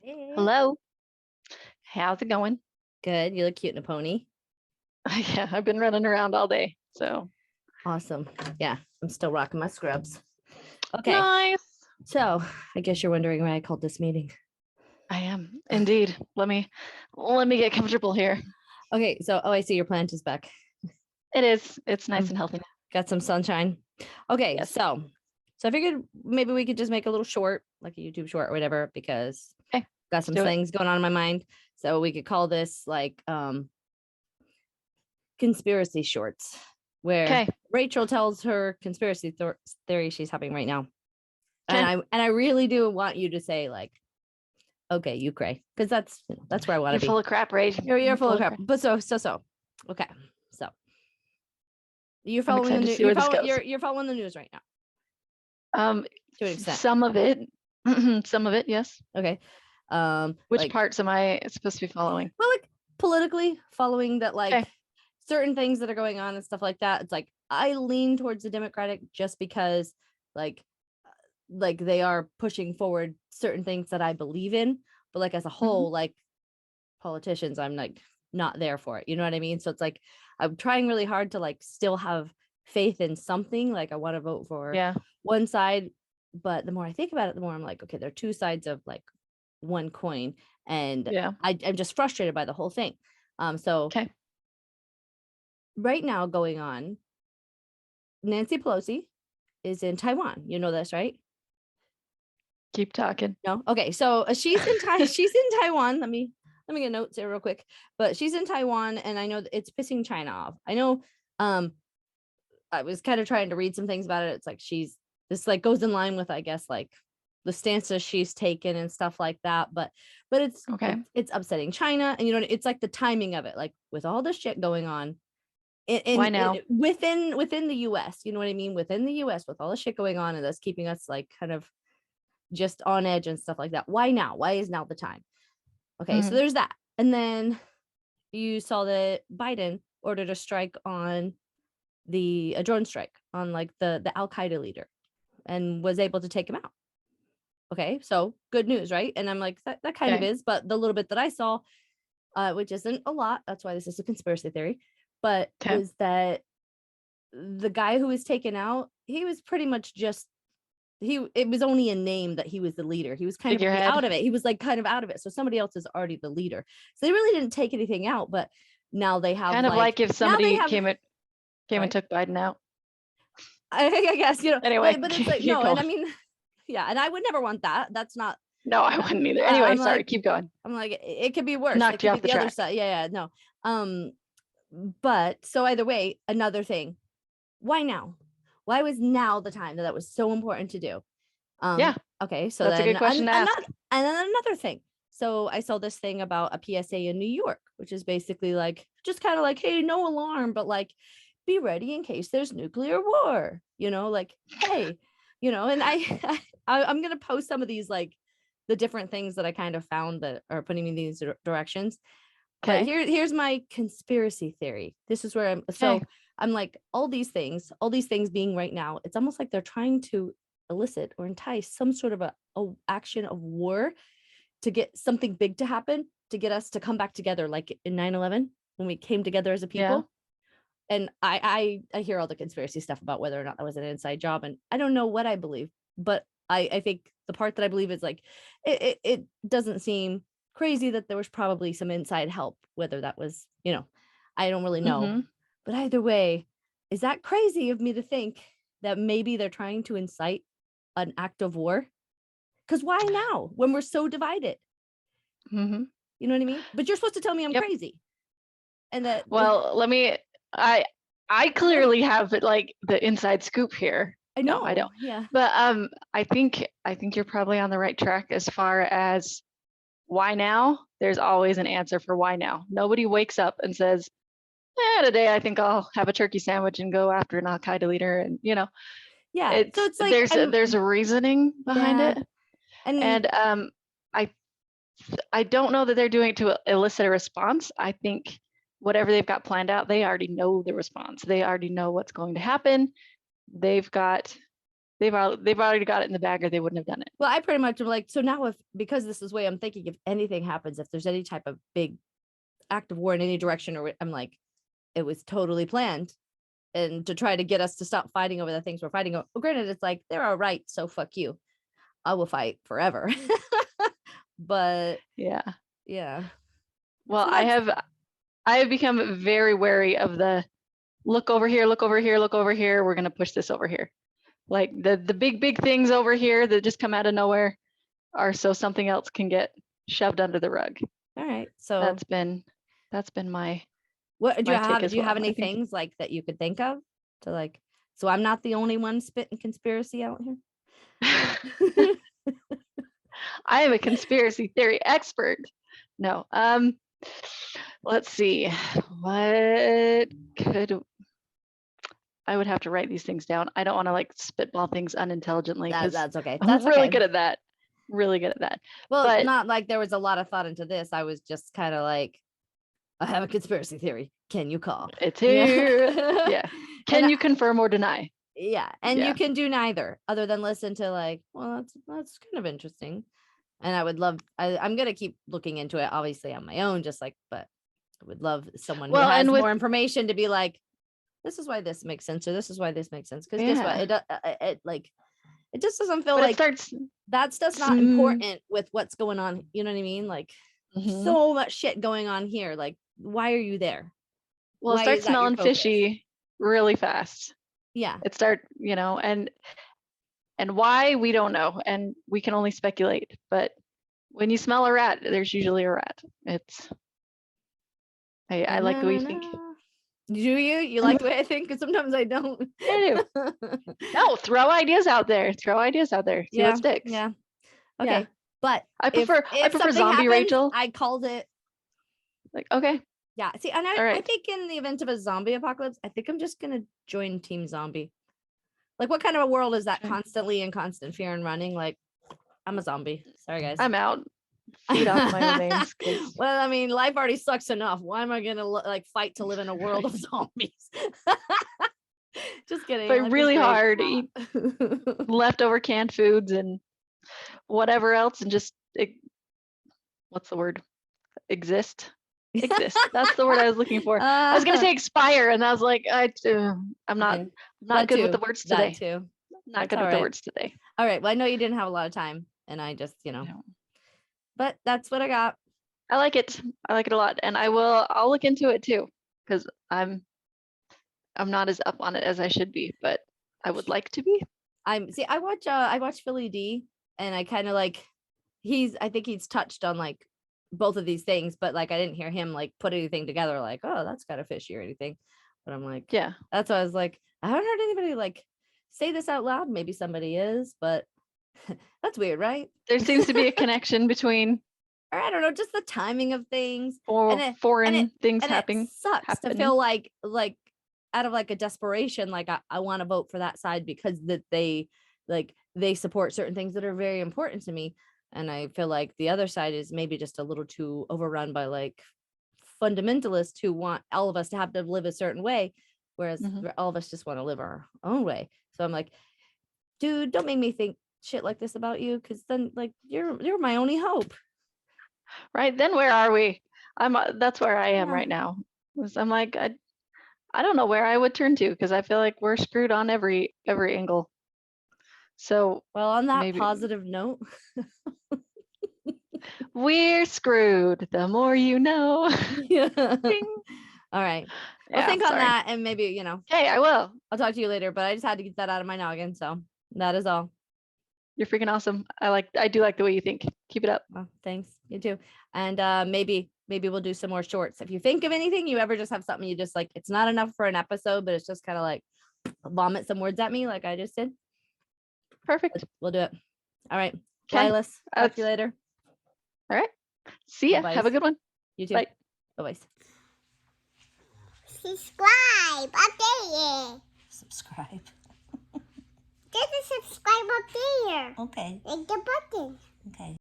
Hey. Hello. How's it going? Good. You look cute in a pony. Yeah, I've been running around all day. So Awesome. Yeah, I'm still rocking my scrubs. Okay, nice. so I guess you're wondering why I called this meeting. I am indeed. Let me get comfortable here. Okay, so I see your plant is back. It is. It's nice Um, and healthy now. got some sunshine. Okay, Yes. so I figured maybe we could just make a little short, like a YouTube short or whatever, because Okay. got Let's some do it. things going on in my mind. So we could call this like conspiracy shorts, where Okay. Rachel tells her conspiracy theory she's having right now. Okay. And I really do want you to say like, okay, you cray, because that's where I want You're to be. full of crap, Rage. You're full of crap. But so. Okay, so you're I'm following the excited to news. see where this goes. You're following the news right now Um, to an extent. some of it. Some of it, yes. Okay. Which like, parts am I supposed to be following? well, like politically following that, like Okay. certain things that are going on and stuff like that. It's like I lean towards the Democratic just because like they are pushing forward certain things that I believe in, but like as a whole, like politicians, I'm like not there for it. You know what I mean? So it's like I'm trying really hard to like still have faith in something. Like I want to vote for Yeah. one side, but the more I think about it, the more I'm like, okay, there are two sides of like one coin, and Yeah. I'm just frustrated by the whole thing. So Okay. right now going on, Nancy Pelosi is in Taiwan. You know this, right? Keep talking. No? Okay. So she's in she's in Taiwan. Let me get notes here real quick. But she's in Taiwan, and I know that it's pissing China off. I know I was kind of trying to read some things about it. It's like this like goes in line with, I guess, like the stances she's taken and stuff like that. But Okay. it's upsetting China, and it's like the timing of it, like with all this shit going on Why now? within the US, you know what I mean? Within the US, with all the shit going on, and that's keeping us like kind of just on edge and stuff like that. Why now? Why is now the time? Okay, so there's that. And then you saw that Biden ordered a strike on a drone strike on like the Al Qaeda leader, and was able to take him out. Okay, so good news, right? And I'm like, that kind of Okay. is, but the little bit that I saw, which isn't a lot, that's why this is a conspiracy theory, but Okay. is that the guy who was taken out, he was pretty much just it was only a name that he was the leader. He was kind of Figurehead. out of it. He was like kind of out of it. So somebody else is already the leader. So they really didn't take anything out, but now they have Kind of like if somebody came and took Biden out. I guess, Anyway, but it's like, keep no, and I going. mean, yeah, and I would never want that. That's not, No, I wouldn't either. Anyway, I'm sorry, like, keep going. I'm like, it could be worse. Knocked It you could off be the the other track. side. Yeah, no. But so either way, another thing. Why now? Why was now the time that was so important to do? Yeah, Okay, so that's a then good question to ask. and then another thing. So I saw this thing about a PSA in New York, which is basically like just kind of like, hey, no alarm, but like be ready in case there's nuclear war. Like, hey, and I'm gonna post some of these, like the different things that I kind of found that are putting me in these directions. But Okay. here's my conspiracy theory. This is where I'm like, all these things being right now, it's almost like they're trying to elicit or entice some sort of a action of war to get something big to happen, to get us to come back together, like in 9/11 when we came together as a Yeah. people. And I hear all the conspiracy stuff about whether or not that was an inside job, and I don't know what I believe, but I think the part that I believe is like it doesn't seem crazy that there was probably some inside help, whether that was, I don't really know. But either way, is that crazy of me to think that maybe they're trying to incite an act of war? Because why now when we're so divided? Mm-hmm. You know what I mean? But you're supposed to tell me I'm Yep. crazy. And that, Well, I clearly have like the inside scoop here. I know. No, I don't. Yeah. But I think you're probably on the right track as far as why now. There's always an answer for why now. Nobody wakes up and says, today I think I'll have a turkey sandwich and go after an Al Qaeda leader, and Yeah. So it's like there's a reasoning behind it, and I don't know that they're doing it to elicit a response. I think whatever they've got planned out, they already know the response. They already know what's going to happen. They've got they've already got it in the bag, or they wouldn't have done it. Well, I pretty much am like, so now because this is the way I'm thinking, if anything happens, if there's any type of big act of war in any direction, or I'm like, it was totally planned. And to try to get us to stop fighting over the things we're fighting over. Well, granted, it's like, they're all right, so fuck you. I will fight forever. But yeah. Well, So I have become very wary of the look over here, look over here, look over here. We're gonna push this over here. Like the big things over here that just come out of nowhere are so something else can get shoved under the rug. All right. So that's been my what do you have? Do you have any I think things like that you could think of to like, so I'm not the only one spitting conspiracy out here? I am a conspiracy theory expert. No. Let's see. What could I would have to write these things down. I don't want to like spitball things unintelligently. That's okay. I'm That's really okay. good at that. Really good at that. Well, but not like there was a lot of thought into this. I was just kind of like, I have a conspiracy theory. Can you call? It's here. Yeah. Can you confirm or deny? Yeah. And you can do neither, other than listen to like, well, that's kind of interesting. And I would love, I'm going to keep looking into it, obviously on my own, just like, but I would love someone who has more information to be like, this is why this makes sense, or this is why this makes sense. Because guess what? It like, it just doesn't feel like that stuff's not important with what's going on. You know what I mean? Like so much shit going on here. Like, why are you there? Well, it starts smelling fishy really fast. Yeah. It and why, we don't know, and we can only speculate. But when you smell a rat, there's usually a rat. I like the way you think. Do you like the way I think? Because sometimes I don't. I do. No, throw ideas out there. See what sticks. Yeah. Okay. Yeah. But I prefer zombie happens, Rachel. I called it. Like, okay. Yeah. See, and I think in the event of a zombie apocalypse, I think I'm just gonna join Team Zombie. Like, what kind of a world is that? Constantly in constant fear and running? Like, I'm a zombie. Sorry, guys. I'm out. Feed off my remains. Well, I mean, life already sucks enough. Why am I gonna like fight to live in a world of zombies? Just kidding. But really hard. Eat leftover canned foods and whatever else, and just what's the word? Exist. That's the word I was looking for. I was gonna say expire, and I was like, I'm not good with the words today. That too. Not good with the words today. All right. Well, I know you didn't have a lot of time, and I just, but that's what I got. I like it. I like it a lot, and I'll look into it too, because I'm not as up on it as I should be, but I would like to be. I watch Philly D, and I kind of like I think he's touched on like both of these things, but like I didn't hear him like put anything together like, oh, that's kind of fishy or anything. But I'm like, yeah, that's why I was like, I haven't heard anybody like say this out loud. Maybe somebody is, but that's weird, right? There seems to be a connection between, or I don't know, just the timing of things or foreign things happening. It sucks to feel like out of like a desperation, like I want to vote for that side because that they support certain things that are very important to me. And I feel like the other side is maybe just a little too overrun by like fundamentalists who want all of us to have to live a certain way, whereas all of us just want to live our own way. So I'm like, dude, don't make me think shit like this about you, because then like you're my only hope. Right. Then where are we? That's where I am right now. I'm like, I don't know where I would turn to, because I feel like we're screwed on every angle. So, well, on that positive note, we're screwed. The more you know. Yeah. All right. Well, think on that, and maybe, Hey, I will. I'll talk to you later, but I just had to get that out of my noggin. So that is all. You're freaking awesome. I do like the way you think. Keep it up. Well, thanks. You too. And maybe we'll do some more shorts. If you think of anything, you ever just have something you just like, it's not enough for an episode, but it's just kind of like vomit some words at me like I just did. Perfect. We'll do it. All right. Bye, Liz. Talk to you later. All right. See ya. Bye-bye. Have a good one. You too. Bye. Bye-bye. Subscribe up there. Subscribe. There's a subscribe up there. Okay. Like the button. Okay.